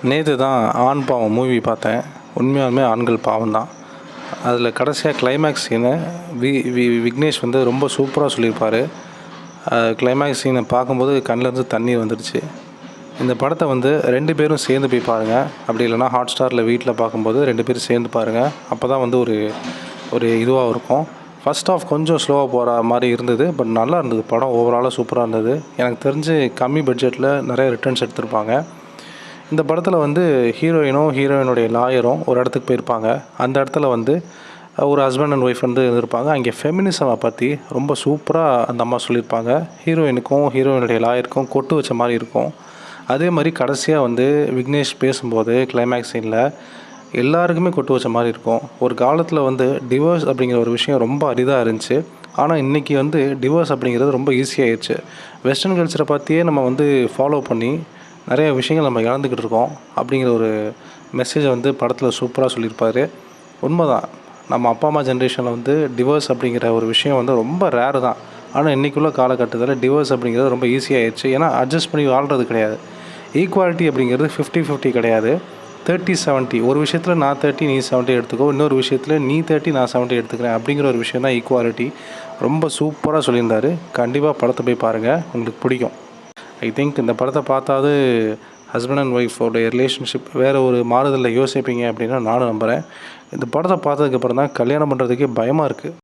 நேற்று தான் ஆண் பாவம் மூவி பார்த்தேன். உண்மையாலுமே ஆண்கள் பாவம் தான். அதில் கடைசியாக கிளைமேக்ஸ் சீனை விக்னேஷ் வந்து ரொம்ப சூப்பராக சொல்லியிருப்பார். கிளைமேக்ஸ் சீனை பார்க்கும்போது கண்ணிலேருந்து தண்ணீர் வந்துடுச்சு. இந்த படத்தை வந்து 2 பேரும் சேர்ந்து போய் பாருங்கள். அப்படி இல்லைனா ஹாட்ஸ்டாரில் வீட்டில் பார்க்கும்போது 2 பேரும் சேர்ந்து பாருங்கள். அப்போ தான் வந்து ஒரு இதுவாக இருக்கும். ஃபஸ்ட் ஆஃப் கொஞ்சம் ஸ்லோவாக போகிற மாதிரி இருந்தது. பட் நல்லா இருந்தது. படம் ஓவராலாக சூப்பராக இருந்தது. எனக்கு தெரிஞ்சு கம்மி பட்ஜெட்டில் நிறைய ரிட்டர்ன்ஸ் எடுத்திருப்பாங்க. இந்த படத்தில் வந்து ஹீரோயினுடைய லாயரும் ஒரு இடத்துக்கு போயிருப்பாங்க. அந்த இடத்துல வந்து ஒரு ஹஸ்பண்ட் அண்ட் ஒய்ஃப் வந்து இருந்திருப்பாங்க. அங்கே ஃபெமினிசமை பற்றி ரொம்ப சூப்பராக அந்த அம்மா சொல்லியிருப்பாங்க. ஹீரோயினுடைய லாயருக்கும் கொட்டு வச்ச மாதிரி இருக்கும். அதே மாதிரி கடைசியாக வந்து விக்னேஷ் பேசும்போது கிளைமேக்ஸ் சீனில் எல்லாருக்குமே கொட்டு வச்ச மாதிரி இருக்கும். ஒரு காலத்தில் வந்து டிவோர்ஸ் அப்படிங்கிற ஒரு விஷயம் ரொம்ப அரிதாக இருந்துச்சு. ஆனால் இன்றைக்கி வந்து டிவோர்ஸ் அப்படிங்கிறது ரொம்ப ஈஸியாகிடுச்சு. வெஸ்டர்ன் கல்ச்சரை பற்றியே நம்ம வந்து ஃபாலோ பண்ணி நிறைய விஷயங்கள் நம்ம இழந்துக்கிட்டு இருக்கோம் அப்படிங்கிற ஒரு மெசேஜை வந்து படத்தில் சூப்பராக சொல்லியிருப்பார். உண்மைதான், நம்ம அப்பா அம்மா ஜென்ரேஷனில் வந்து டிவோர்ஸ் அப்படிங்கிற ஒரு விஷயம் வந்து ரொம்ப ரேரு தான். ஆனால் இன்றைக்குள்ள காலகட்டத்தில் டிவோர்ஸ் அப்படிங்கிறது ரொம்ப ஈஸியாகிடுச்சு. ஏன்னா அட்ஜஸ்ட் பண்ணி வாழ்கிறது கிடையாது. ஈக்குவாலிட்டி அப்படிங்கிறது 50-50 கிடையாது, 30-70. ஒரு விஷயத்தில் நான் 30 நீ 70 எடுத்துக்கோ, இன்னொரு விஷயத்தில் நீ 30 நான் 70 எடுத்துக்கிறேன் அப்படிங்கிற ஒரு விஷயம் தான் ஈக்குவாலிட்டி. ரொம்ப சூப்பராக சொல்லியிருந்தார். கண்டிப்பாக படத்தை போய் பாருங்கள், உங்களுக்கு பிடிக்கும். ஐ திங்க் இந்த படத்தை பார்த்தாது ஹஸ்பண்ட் அண்ட் ஒய்ஃபோடைய ரிலேஷன்ஷிப் வேறு ஒரு மாறுதலில் யோசிப்பீங்க அப்படின்னு நானும் நம்புகிறேன். இந்த படத்தை பார்த்ததுக்கப்புறம் தான் கல்யாணம் பண்ணுறதுக்கே பயமாக இருக்குது.